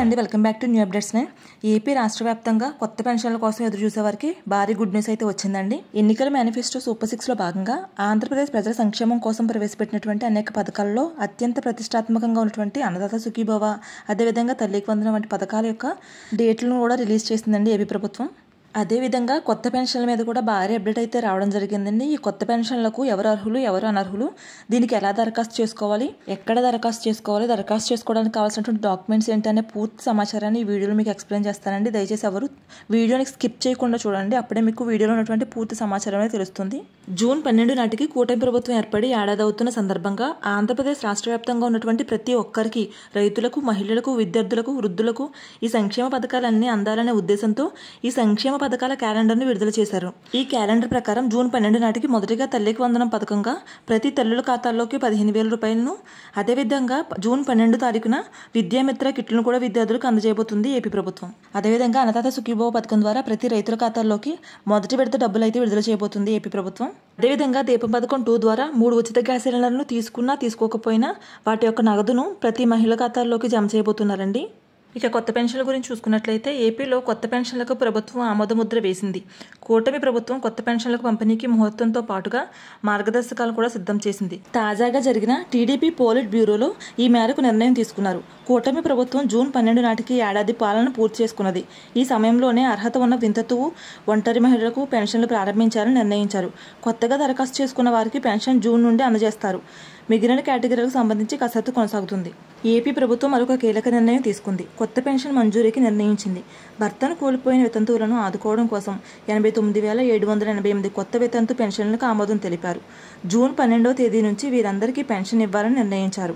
అండి, welcome back to new updates. AP రాష్ట్ర వ్యాప్తంగా కొత్త పెన్షన్ల కోసం ఎదురు చూసే వారికి భారీ గుడ్ న్యూస్ అయితే వచ్చిందండి. ఎన్నికల మేనిఫెస్టో సూపర్ 6లో భాగంగా ఆంధ్రప్రదేశ్ ప్రజల సంక్షేమం కోసం ప్రవేశపెట్టినటువంటి అనేక పథకాల్లో అత్యంత ప్రతిష్టాత్మకంగా ఉన్నటువంటి అన్నదాత సుఖీభవ, అదేవిధంగా తల్లికి వందనం వంటి పథకాల యొక్క డేట్లను కూడా రిలీజ్ చేసిందండి ఏపీ ప్రభుత్వం. అదేవిధంగా కొత్త పెన్షన్ల మీద కూడా భారీ అప్డేట్ అయితే రావడం జరిగిందండి. ఈ కొత్త పెన్షన్లకు ఎవరు అర్హులు, ఎవరు అనర్హులు, దీనికి ఎలా దరఖాస్తు చేసుకోవాలి, ఎక్కడ దరఖాస్తు చేసుకోవాలి, దరఖాస్తు చేసుకోవడానికి కావాల్సినటువంటి డాక్యుమెంట్స్ ఏంటనే పూర్తి సమాచారాన్ని ఈ వీడియోలో మీకు ఎక్స్ప్లెయిన్ చేస్తానండి. దయచేసి ఎవరు వీడియోని స్కిప్ చేయకుండా చూడండి, అప్పుడే మీకు వీడియోలో ఉన్నటువంటి పూర్తి సమాచారం అనేది తెలుస్తుంది. జూన్ 12 నాటికి కూటమి ప్రభుత్వం ఏర్పడి ఏడాది అవుతున్న సందర్భంగా ఆంధ్రప్రదేశ్ రాష్ట్ర వ్యాప్తంగా ఉన్నటువంటి ప్రతి ఒక్కరికి, రైతులకు, మహిళలకు, విద్యార్థులకు, వృద్ధులకు ఈ సంక్షేమ పథకాలన్నీ అందాలనే ఉద్దేశంతో ఈ సంక్షేమ పథకాల క్యాలెండర్ను విడుదల చేశారు. ఈ క్యాలెండర్ ప్రకారం జూన్ 12 నాటికి మొదటిగా తల్లికి వందనం పథకంగా ప్రతి తల్లుల ఖాతాల్లోకి 15,000 రూపాయలను, అదేవిధంగా జూన్ 12 తారీఖున విద్యామిత్ర కిట్లను కూడా విద్యార్థులకు అందజేయబోతుంది ఏపీ ప్రభుత్వం. అదేవిధంగా అన్నదాత సుఖీభవ పథకం ద్వారా ప్రతి రైతుల ఖాతాల్లోకి మొదటి విడత డబ్బులు అయితే విడుదల చేయబోతుంది ఏపీ ప్రభుత్వం. అదేవిధంగా దీపం పథకం 2 ద్వారా 3 ఉచిత గ్యాస్ సిలిండర్లను తీసుకున్నా తీసుకోకపోయినా వాటి యొక్క నగదును ప్రతి మహిళల ఖాతాల్లోకి జమ చేయబోతున్నారండి. ఇక కొత్త పెన్షన్ల గురించి చూసుకున్నట్లయితే ఏపీలో కొత్త పెన్షన్లకు ప్రభుత్వం ఆమోదముద్ర వేసింది. కూటమి ప్రభుత్వం కొత్త పెన్షన్లకు పంపిణీకి ముహూర్తంతో పాటుగా మార్గదర్శకాలు కూడా సిద్ధం చేసింది. తాజాగా జరిగిన టీడీపీ పోలిట్ బ్యూరోలో ఈ మేరకు నిర్ణయం తీసుకున్నారు. కూటమి ప్రభుత్వం జూన్ 12 నాటికి ఏడాది పాలన పూర్తి చేసుకున్నది. ఈ సమయంలోనే అర్హత ఉన్న వితంతువు, ఒంటరి మహిళలకు పెన్షన్లు ప్రారంభించాలని నిర్ణయించారు. కొత్తగా దరఖాస్తు చేసుకున్న వారికి పెన్షన్ జూన్ నుండి అందజేస్తారు. మిగిలిన కేటగిరీలకు సంబంధించి కసరత్తు కొనసాగుతుంది. ఏపీ ప్రభుత్వం మరొక కీలక నిర్ణయం తీసుకుంది. కొత్త పెన్షన్ మంజూరీకి నిర్ణయించింది. భర్తను కోల్పోయిన వితంతువులను ఆదుకోవడం కోసం 89,788 కొత్త వితంతు పెన్షన్లకు ఆమోదం తెలిపారు. జూన్ 12వ తేదీ నుంచి వీరందరికీ పెన్షన్ ఇవ్వాలని నిర్ణయించారు.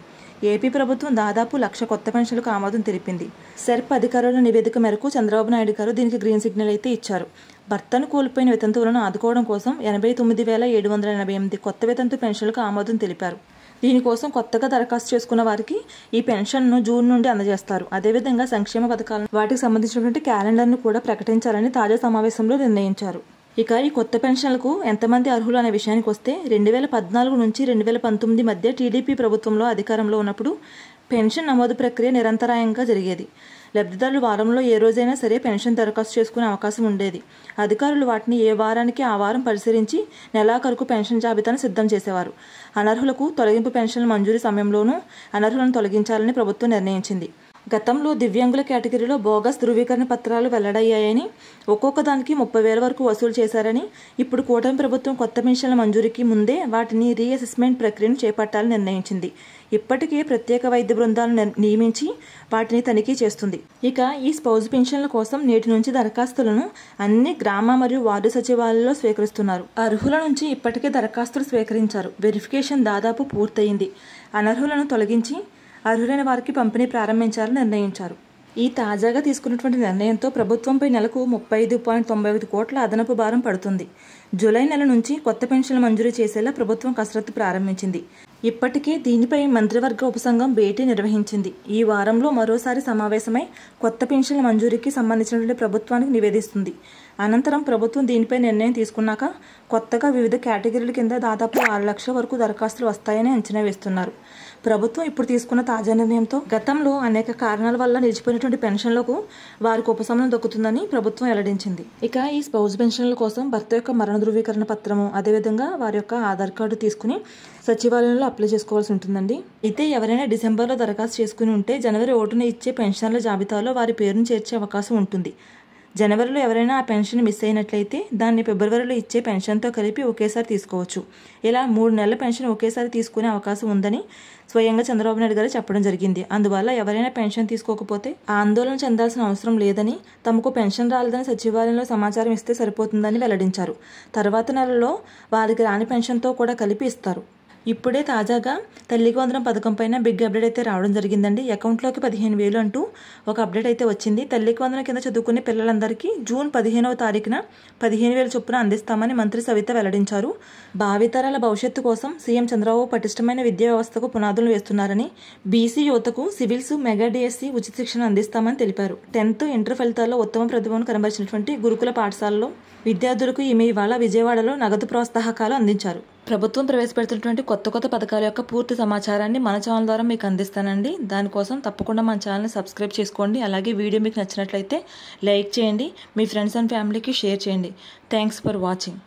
ఏపీ ప్రభుత్వం దాదాపు 1,00,000 కొత్త పెన్షన్లకు ఆమోదం తెలిపింది. సెర్ప్ అధికారుల నివేదిక మేరకు చంద్రబాబు నాయుడు గారు దీనికి గ్రీన్ సిగ్నల్ అయితే ఇచ్చారు. భర్తను కోల్పోయిన వితంతువులను ఆదుకోవడం కోసం 89,788 కొత్త వితంతు పెన్షన్లకు ఆమోదం తెలిపారు. దీనికోసం కొత్తగా దరఖాస్తు చేసుకున్న వారికి ఈ పెన్షన్ను జూన్ నుండి అందజేస్తారు. అదేవిధంగా సంక్షేమ పథకాలను, వాటికి సంబంధించినటువంటి క్యాలెండర్ను కూడా ప్రకటించాలని తాజా సమావేశంలో నిర్ణయించారు. ఇక ఈ కొత్త పెన్షన్లకు ఎంతమంది అర్హులు అనే విషయానికి వస్తే 2014 నుంచి 2019 మధ్య టీడీపీ ప్రభుత్వంలో అధికారంలో ఉన్నప్పుడు పెన్షన్ నమోదు ప్రక్రియ నిరంతరాయంగా జరిగేది. లబ్ధిదారులు వారంలో ఏ రోజైనా సరే పెన్షన్ దరఖాస్తు చేసుకునే అవకాశం ఉండేది. అధికారులు వాటిని ఏ వారానికి ఆ వారం పరిశీలించి నెలాఖరుకు పెన్షన్ జాబితాను సిద్ధం చేసేవారు. అనర్హులకు తొలగింపు పెన్షన్ల మంజూరీ సమయంలోనూ అనర్హులను తొలగించాలని ప్రభుత్వం నిర్ణయించింది. గతంలో దివ్యాంగుల కేటగిరీలో బోగస్ ధృవీకరణ పత్రాలు వెల్లడయ్యాయని, ఒక్కొక్క దానికి 30,000 వరకు వసూలు చేశారని, ఇప్పుడు కూటమి ప్రభుత్వం కొత్త పెన్షన్ల మంజూరీకి ముందే వాటిని రీఅసెస్మెంట్ ప్రక్రియను చేపట్టాలని నిర్ణయించింది. ఇప్పటికే ప్రత్యేక వైద్య బృందాలను నియమించి వాటిని తనిఖీ చేస్తుంది. ఇక ఈ స్పౌజ్ పెన్షన్ల కోసం నేటి నుంచి దరఖాస్తులను అన్ని గ్రామ మరియు వార్డు సచివాలయాల్లో స్వీకరిస్తున్నారు. అర్హుల నుంచి ఇప్పటికే దరఖాస్తులు స్వీకరించారు. వెరిఫికేషన్ దాదాపు పూర్తయింది. అనర్హులను తొలగించి అర్హులైన వారికి పంపిణీ ప్రారంభించాలని నిర్ణయించారు. ఈ తాజాగా తీసుకున్నటువంటి నిర్ణయంతో ప్రభుత్వంపై నెలకు 35.91 కోట్ల అదనపు భారం పడుతుంది. జూలై నెల నుంచి కొత్త పెన్షన్లు మంజూరు చేసేలా ప్రభుత్వం కసరత్తు ప్రారంభించింది. ఇప్పటికే దీనిపై మంత్రివర్గ ఉపసంఘం భేటీ నిర్వహించింది. ఈ వారంలో మరోసారి సమావేశమై కొత్త పెన్షన్ల మంజూరీకి సంబంధించినటువంటి ప్రభుత్వానికి నివేదిస్తుంది. అనంతరం ప్రభుత్వం దీనిపై నిర్ణయం తీసుకున్నాక కొత్తగా వివిధ కేటగిరీల కింద దాదాపు 6 లక్షల వరకు దరఖాస్తులు వస్తాయని అంచనా వేస్తున్నారు. ప్రభుత్వం ఇప్పుడు తీసుకున్న తాజా నిర్ణయంతో గతంలో అనేక కారణాల వల్ల నిలిచిపోయినటువంటి పెన్షన్లకు వారికి ఉపశమనం దక్కుతుందని ప్రభుత్వం వెల్లడించింది. ఇక ఈ స్పౌజ్ పెన్షన్ల కోసం భర్త యొక్క మరణ ధృవీకరణ పత్రము, అదేవిధంగా వారి యొక్క ఆధార్ కార్డు తీసుకుని సచివాలయంలో అప్లై చేసుకోవాల్సి ఉంటుందండి. అయితే ఎవరైనా డిసెంబర్లో దరఖాస్తు చేసుకుని ఉంటే జనవరి 1న ఇచ్చే పెన్షన్ల జాబితాలో వారి పేరును చేర్చే అవకాశం ఉంటుంది. జనవరిలో ఎవరైనా ఆ పెన్షన్ మిస్ అయినట్లయితే దాన్ని ఫిబ్రవరిలో ఇచ్చే పెన్షన్తో కలిపి ఒకేసారి తీసుకోవచ్చు. ఇలా 3 నెలల పెన్షన్ ఒకేసారి తీసుకునే అవకాశం ఉందని స్వయంగా చంద్రబాబు నాయుడు గారు చెప్పడం జరిగింది. అందువల్ల ఎవరైనా పెన్షన్ తీసుకోకపోతే ఆందోళన చెందాల్సిన అవసరం లేదని, తమకు పెన్షన్ రాలేదని సచివాలయంలో సమాచారం ఇస్తే సరిపోతుందని వెల్లడించారు. తర్వాత నెలలో వారికి రాని పెన్షన్తో కూడా కలిపి ఇస్తారు. ఇప్పుడే తాజాగా తల్లికి వందనం పథకం పైన బిగ్ అప్డేట్ అయితే రావడం జరిగిందండి. అకౌంట్లోకి 15,000 అంటూ ఒక అప్డేట్ అయితే వచ్చింది. తల్లికి వందనం కింద చదువుకునే పిల్లలందరికీ జూన్ 15వ తారీఖున 15,000 చొప్పున అందిస్తామని మంత్రి సవిత వెల్లడించారు. భావితరాల భవిష్యత్తు కోసం సీఎం చంద్రబాబు పటిష్టమైన విద్యా వ్యవస్థకు పునాదులు వేస్తున్నారని, బీసీ యువతకు సివిల్స్, మెగా డిఎస్సి ఉచిత శిక్షణ అందిస్తామని తెలిపారు. 10th, ఇంటర్ ఫలితాల్లో ఉత్తమ ప్రతిభను కనబరిచినటువంటి గురుకుల పాఠశాలలో విద్యార్థులకు ఈమె ఇవాళ విజయవాడలో నగదు ప్రోత్సాహకాలు అందించారు. ప్రభుత్వం ప్రవేశపెడుతున్నటువంటి కొత్త పథకాల యొక్క పూర్తి సమాచారాన్ని మన ఛానల్ ద్వారా మీకు అందిస్తానండి. దానికోసం తప్పకుండా మన ఛానల్ని సబ్స్క్రైబ్ చేసుకోండి. అలాగే వీడియో మీకు నచ్చినట్లయితే లైక్ చేయండి, మీ ఫ్రెండ్స్ అండ్ ఫ్యామిలీకి షేర్ చేయండి. Thanks for watching.